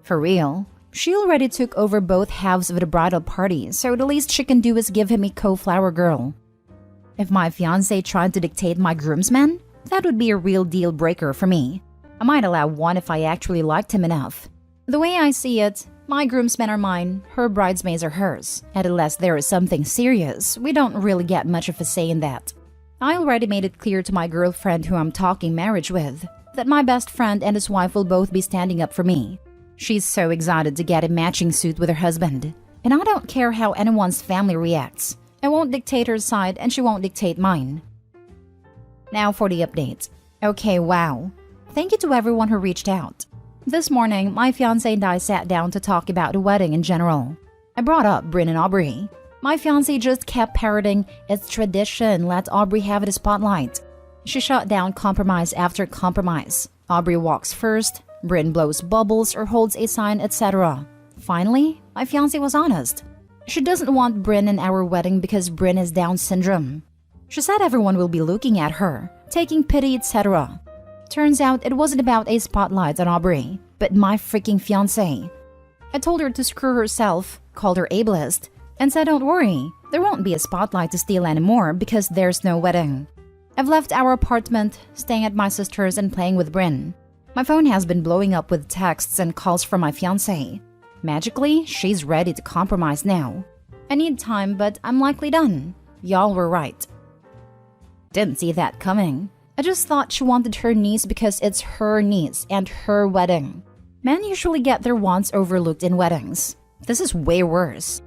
Speaker 1: For real, she already took over both halves of the bridal party, so the least she can do is give him a co-flower girl. If my fiancé tried to dictate my groomsmen, that would be a real deal breaker for me. I might allow 1 if I actually liked him enough. The way I see it, my groomsmen are mine, her bridesmaids are hers, and unless there is something serious, we don't really get much of a say in that. I already made it clear to my girlfriend who I'm talking marriage with, that my best friend and his wife will both be standing up for me. She's so excited to get a matching suit with her husband, and I don't care how anyone's family reacts. I won't dictate her side and she won't dictate mine. Now for the update. Okay, wow. Thank you to everyone who reached out. This morning, my fiancé and I sat down to talk about the wedding in general. I brought up Bryn and Aubrey. My fiancé just kept parroting, "It's tradition, let Aubrey have the spotlight." She shut down compromise after compromise. Aubrey walks first, Bryn blows bubbles or holds a sign, etc. Finally, my fiancé was honest. She doesn't want Bryn in our wedding because Bryn has Down syndrome. She said everyone will be looking at her, taking pity, etc. Turns out it wasn't about a spotlight on Aubrey, but my freaking fiancé. I told her to screw herself, called her ableist, and said don't worry, there won't be a spotlight to steal anymore because there's no wedding. I've left our apartment, staying at my sister's and playing with Bryn. My phone has been blowing up with texts and calls from my fiancé. Magically, she's ready to compromise now. I need time, but I'm likely done. Y'all were right. Didn't see that coming. I just thought she wanted her niece because it's her niece and her wedding. Men usually get their wants overlooked in weddings. This is way worse.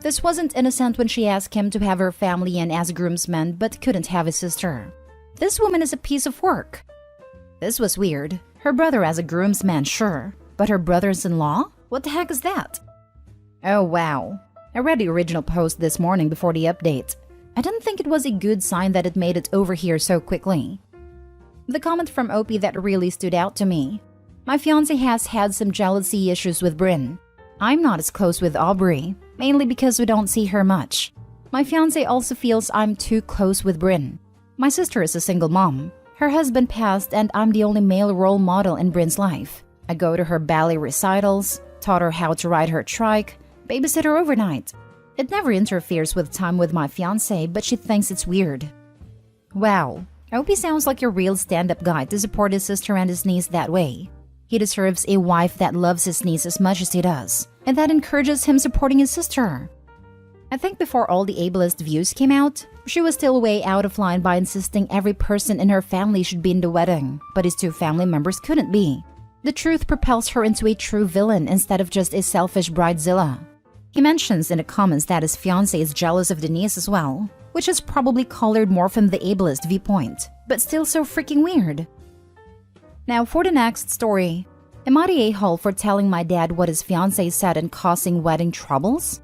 Speaker 1: This wasn't innocent when she asked him to have her family in as groomsmen but couldn't have his sister. This woman is a piece of work. This was weird. Her brother as a groomsman, sure. But her brothers-in-law? What the heck is that? Oh wow. I read the original post this morning before the update. I didn't think it was a good sign that it made it over here so quickly. The comment from Opie that really stood out to me. My fiancé has had some jealousy issues with Bryn. I'm not as close with Aubrey, mainly because we don't see her much. My fiancé also feels I'm too close with Bryn. My sister is a single mom. Her husband passed and I'm the only male role model in Bryn's life. I go to her ballet recitals, taught her how to ride her trike, babysit her overnight. It never interferes with time with my fiancé, but she thinks it's weird. Wow, Opie sounds like a real stand-up guy to support his sister and his niece that way. He deserves a wife that loves his niece as much as he does, and that encourages him supporting his sister. I think before all the ableist views came out, she was still way out of line by insisting every person in her family should be in the wedding, but his two family members couldn't be. The truth propels her into a true villain instead of just a selfish bridezilla. He mentions in the comments that his fiancé is jealous of Denise as well, which is probably colored more from the ableist viewpoint, but still so freaking weird. Now for the next story. Am I the a-hole for telling my dad what his fiancé said and causing wedding troubles?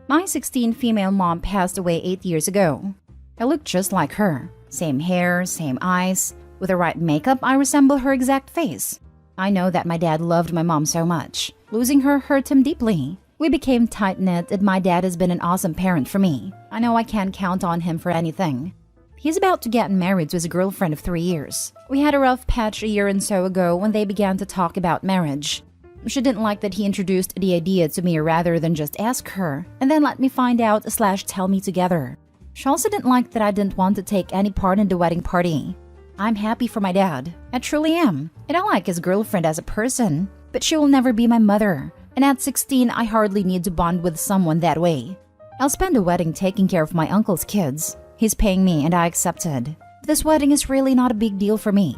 Speaker 1: My 16 female mom passed away 8 years ago. I look just like her. Same hair, same eyes. With the right makeup, I resemble her exact face. I know that my dad loved my mom so much. Losing her hurt him deeply. We became tight-knit and my dad has been an awesome parent for me. I know I can't count on him for anything. He's about to get married to his girlfriend of 3 years. We had a rough patch a year and so ago when they began to talk about marriage. She didn't like that he introduced the idea to me rather than just ask her, and then let me find out/tell me together. She also didn't like that I didn't want to take any part in the wedding party. I'm happy for my dad. I truly am. And I like his girlfriend as a person, but she will never be my mother. And at 16, I hardly need to bond with someone that way. I'll spend a wedding taking care of my uncle's kids. He's paying me and I accepted. This wedding is really not a big deal for me.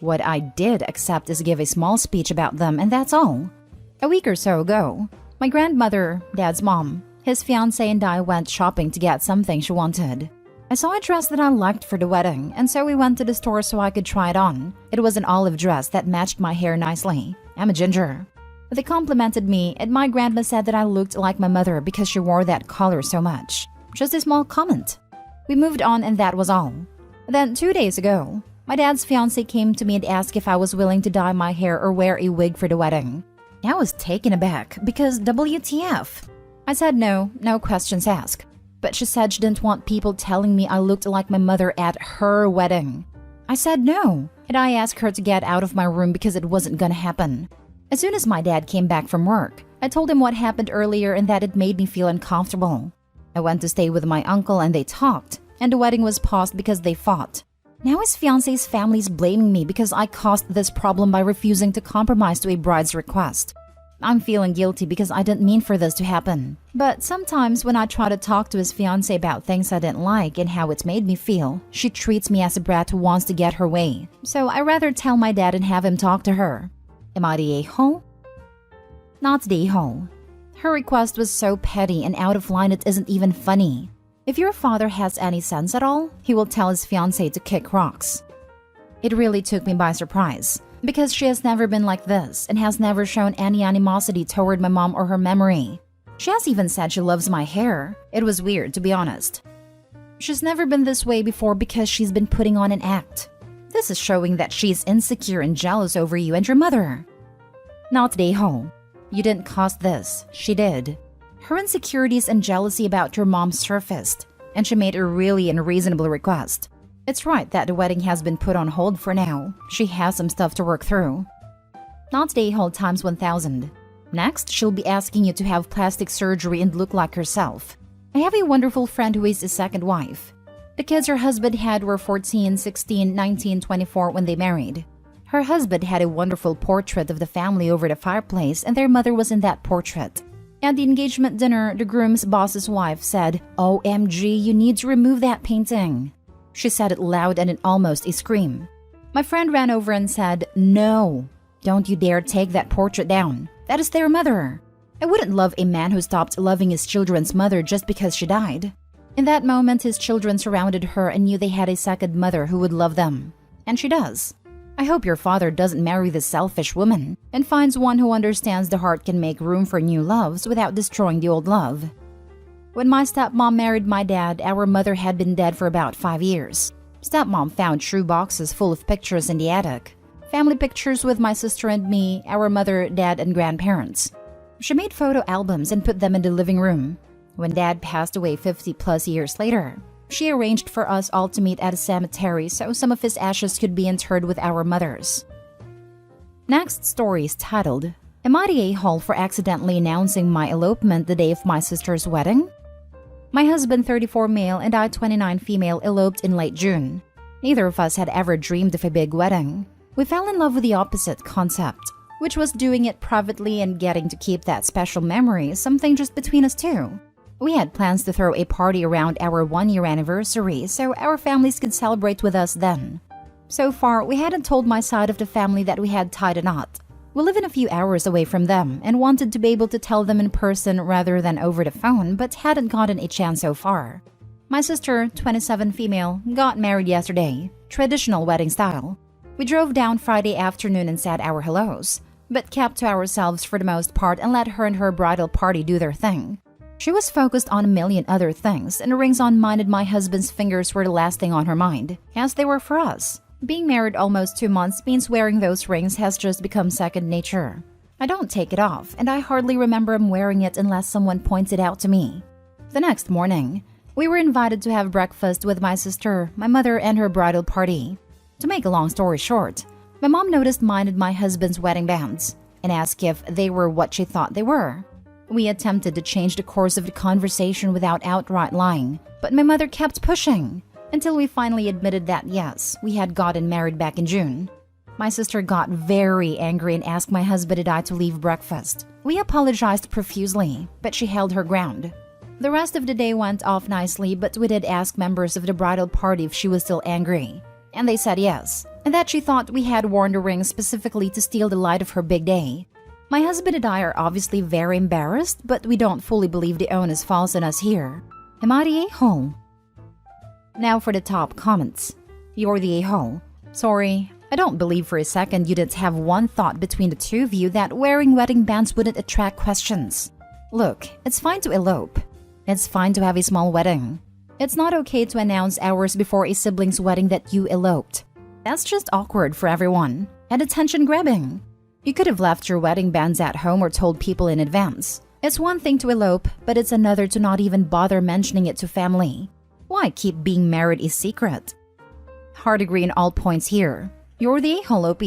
Speaker 1: What I did accept is give a small speech about them and that's all. A week or so ago, my grandmother, Dad's mom, his fiancé and I went shopping to get something she wanted. I saw a dress that I liked for the wedding and so we went to the store so I could try it on. It was an olive dress that matched my hair nicely. I'm a ginger. They complimented me and my grandma said that I looked like my mother because she wore that color so much. Just a small comment. We moved on and that was all. Then 2 days ago, my dad's fiancé came to me and asked if I was willing to dye my hair or wear a wig for the wedding. I was taken aback because WTF? I said no questions asked. But she said she didn't want people telling me I looked like my mother at her wedding. I said no, and I asked her to get out of my room because it wasn't gonna happen. As soon as my dad came back from work, I told him what happened earlier and that it made me feel uncomfortable. I went to stay with my uncle and they talked, and the wedding was paused because they fought. Now his fiancé's family is blaming me because I caused this problem by refusing to compromise to a bride's request. I'm feeling guilty because I didn't mean for this to happen. But sometimes when I try to talk to his fiancé about things I didn't like and how it made me feel, she treats me as a brat who wants to get her way. So I rather tell my dad and have him talk to her. Am I the a-hole? Not the a-hole. Her request was so petty and out of line it isn't even funny. If your father has any sense at all, he will tell his fiancé to kick rocks. It really took me by surprise, because she has never been like this and has never shown any animosity toward my mom or her memory. She has even said she loves my hair. It was weird, to be honest. She's never been this way before because she's been putting on an act. This is showing that she's insecure and jealous over you and your mother. Not the a-hole. You didn't cause this. She did. Her insecurities and jealousy about your mom surfaced, and she made a really unreasonable request. It's right that the wedding has been put on hold for now. She has some stuff to work through. Not the a-hole times 1000. Next, she'll be asking you to have plastic surgery and look like herself. I have a wonderful friend who is a second wife. The kids her husband had were 14, 16, 19, 24 when they married. Her husband had a wonderful portrait of the family over the fireplace, and their mother was in that portrait. At the engagement dinner, the groom's boss's wife said, "OMG, you need to remove that painting." She said it loud and in almost a scream. My friend ran over and said, "No, don't you dare take that portrait down. That is their mother." I wouldn't love a man who stopped loving his children's mother just because she died. In that moment, his children surrounded her and knew they had a second mother who would love them. And she does. I hope your father doesn't marry this selfish woman and finds one who understands the heart can make room for new loves without destroying the old love. When my stepmom married my dad, our mother had been dead for about 5 years. Stepmom found shoe boxes full of pictures in the attic. Family pictures with my sister and me, our mother, dad, and grandparents. She made photo albums and put them in the living room. When Dad passed away 50+ years later, she arranged for us all to meet at a cemetery so some of his ashes could be interred with our mothers. Next story is titled, "Am I the a-hole for accidentally announcing my elopement the day of my sister's wedding?" My husband, 34 male, and I, 29 female, eloped in late June. Neither of us had ever dreamed of a big wedding. We fell in love with the opposite concept, which was doing it privately and getting to keep that special memory, something just between us two. We had plans to throw a party around our 1-year anniversary so our families could celebrate with us then. So far, we hadn't told my side of the family that we had tied a knot. We live in a few hours away from them and wanted to be able to tell them in person rather than over the phone, but hadn't gotten a chance so far. My sister, 27 female, got married yesterday, traditional wedding style. We drove down Friday afternoon and said our hellos, but kept to ourselves for the most part and let her and her bridal party do their thing. She was focused on a million other things, and the rings on mine and my husband's fingers were the last thing on her mind, as they were for us. Being married almost 2 months means wearing those rings has just become second nature. I don't take it off, and I hardly remember him wearing it unless someone points it out to me. The next morning, we were invited to have breakfast with my sister, my mother, and her bridal party. To make a long story short, my mom noticed mine and my husband's wedding bands and asked if they were what she thought they were. We attempted to change the course of the conversation without outright lying, but my mother kept pushing until we finally admitted that yes, we had gotten married back in June. My sister got very angry and asked my husband and I to leave breakfast. We apologized profusely, but she held her ground. The rest of the day went off nicely, but we did ask members of the bridal party if she was still angry, and they said yes, and that she thought we had worn the ring specifically to steal the light of her big day. My husband and I are obviously very embarrassed, but we don't fully believe the onus falls on us here. Am I the a-hole? Now for the top comments. You're the a-hole. Sorry, I don't believe for a second you didn't have one thought between the two of you that wearing wedding bands wouldn't attract questions. Look, it's fine to elope. It's fine to have a small wedding. It's not okay to announce hours before a sibling's wedding that you eloped. That's just awkward for everyone and attention-grabbing. You could have left your wedding bands at home or told people in advance. It's one thing to elope, but it's another to not even bother mentioning it to family. Why keep being married a secret? Hard agree in all points here. You're the a-hole, OP.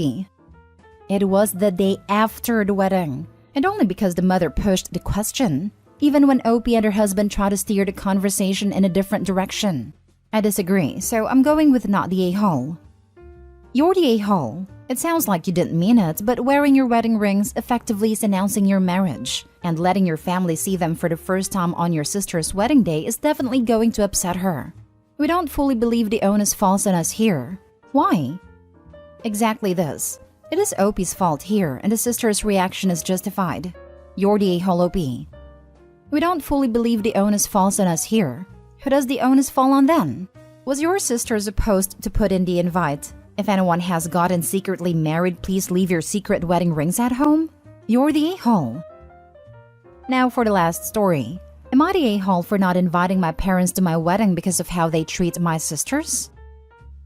Speaker 1: It was the day after the wedding, and only because the mother pushed the question, even when OP and her husband tried to steer the conversation in a different direction. I disagree, so I'm going with not the a-hole. You're the a-hole. It sounds like you didn't mean it, but wearing your wedding rings effectively is announcing your marriage, and letting your family see them for the first time on your sister's wedding day is definitely going to upset her. We don't fully believe the onus falls on us here. Why? Exactly this. It is OP's fault here, and the sister's reaction is justified. You're the a-hole, OP. We don't fully believe the onus falls on us here. Who does the onus fall on then? Was your sister supposed to put in the invite? If anyone has gotten secretly married, please leave your secret wedding rings at home? You're the a-hole. Now for the last story. Am I the a-hole for not inviting my parents to my wedding because of how they treat my sisters?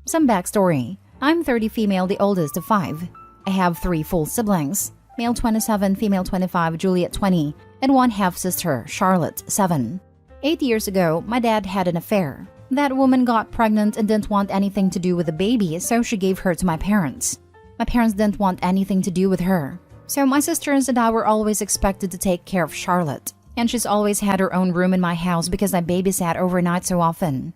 Speaker 1: Some backstory. I'm 30 female, the oldest of 5. I have 3 full siblings. Male 27, female 25, Juliet 20, and 1 half-sister, Charlotte 7. 8 years ago, my dad had an affair. That woman got pregnant and didn't want anything to do with the baby, so she gave her to my parents. My parents didn't want anything to do with her. So my sisters and I were always expected to take care of Charlotte, and she's always had her own room in my house because I babysat overnight so often.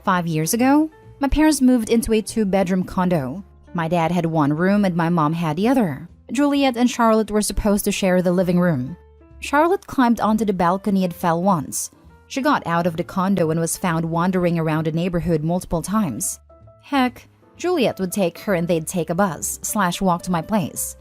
Speaker 1: 5 years ago, my parents moved into a 2-bedroom condo. My dad had one room and my mom had the other. Juliet and Charlotte were supposed to share the living room. Charlotte climbed onto the balcony and fell once. She got out of the condo and was found wandering around the neighborhood multiple times. Heck, Juliet would take her and they'd take a bus/walk to my place.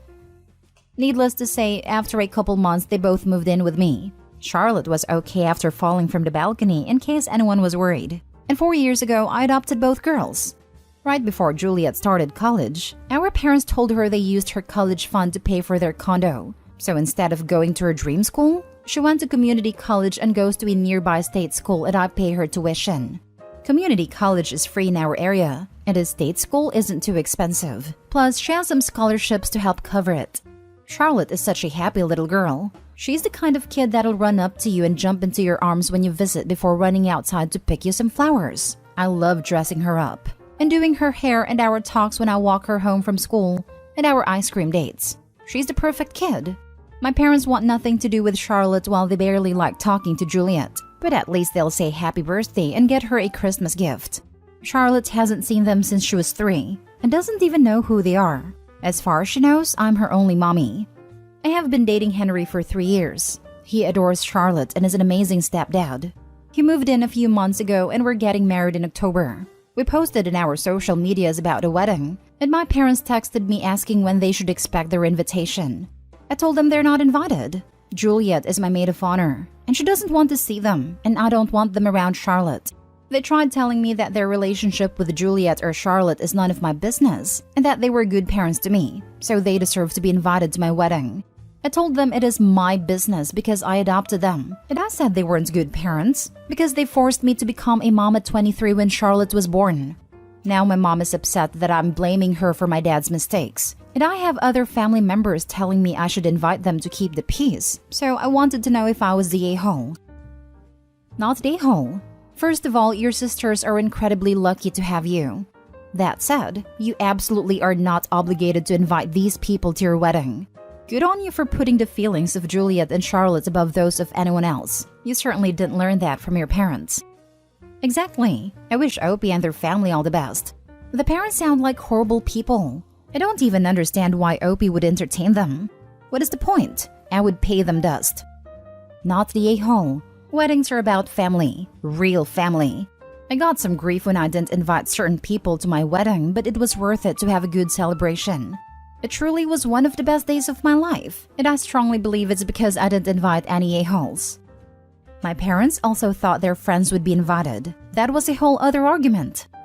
Speaker 1: Needless to say, after a couple months, they both moved in with me. Charlotte was okay after falling from the balcony in case anyone was worried. And 4 years ago, I adopted both girls. Right before Juliet started college, our parents told her they used her college fund to pay for their condo. So instead of going to her dream school, she went to community college and goes to a nearby state school and I pay her tuition. Community college is free in our area, and a state school isn't too expensive. Plus, she has some scholarships to help cover it. Charlotte is such a happy little girl. She's the kind of kid that'll run up to you and jump into your arms when you visit before running outside to pick you some flowers. I love dressing her up and doing her hair and our talks when I walk her home from school and our ice cream dates. She's the perfect kid. My parents want nothing to do with Charlotte while they barely like talking to Juliet, but at least they'll say happy birthday and get her a Christmas gift. Charlotte hasn't seen them since she was 3 and doesn't even know who they are. As far as she knows, I'm her only mommy. I have been dating Henry for 3 years. He adores Charlotte and is an amazing stepdad. He moved in a few months ago and we're getting married in October. We posted in our social medias about the wedding, and my parents texted me asking when they should expect their invitation. I told them they're not invited. Juliet is my maid of honor, and she doesn't want to see them, and I don't want them around Charlotte. They tried telling me that their relationship with Juliet or Charlotte is none of my business, and that they were good parents to me, so they deserve to be invited to my wedding. I told them it is my business because I adopted them, and I said they weren't good parents because they forced me to become a mom at 23 when Charlotte was born. Now my mom is upset that I'm blaming her for my dad's mistakes, and I have other family members telling me I should invite them to keep the peace, so I wanted to know if I was the a-hole. Not the a-hole. First of all, your sisters are incredibly lucky to have you. That said, you absolutely are not obligated to invite these people to your wedding. Good on you for putting the feelings of Juliet and Charlotte above those of anyone else. You certainly didn't learn that from your parents. Exactly. I wish Opie and their family all the best. The parents sound like horrible people. I don't even understand why Opie would entertain them. What is the point? I would pay them dust. Not the a-hole. Weddings are about family. Real family. I got some grief when I didn't invite certain people to my wedding, but it was worth it to have a good celebration. It truly was one of the best days of my life, and I strongly believe it's because I didn't invite any a-holes. My parents also thought their friends would be invited. That was a whole other argument.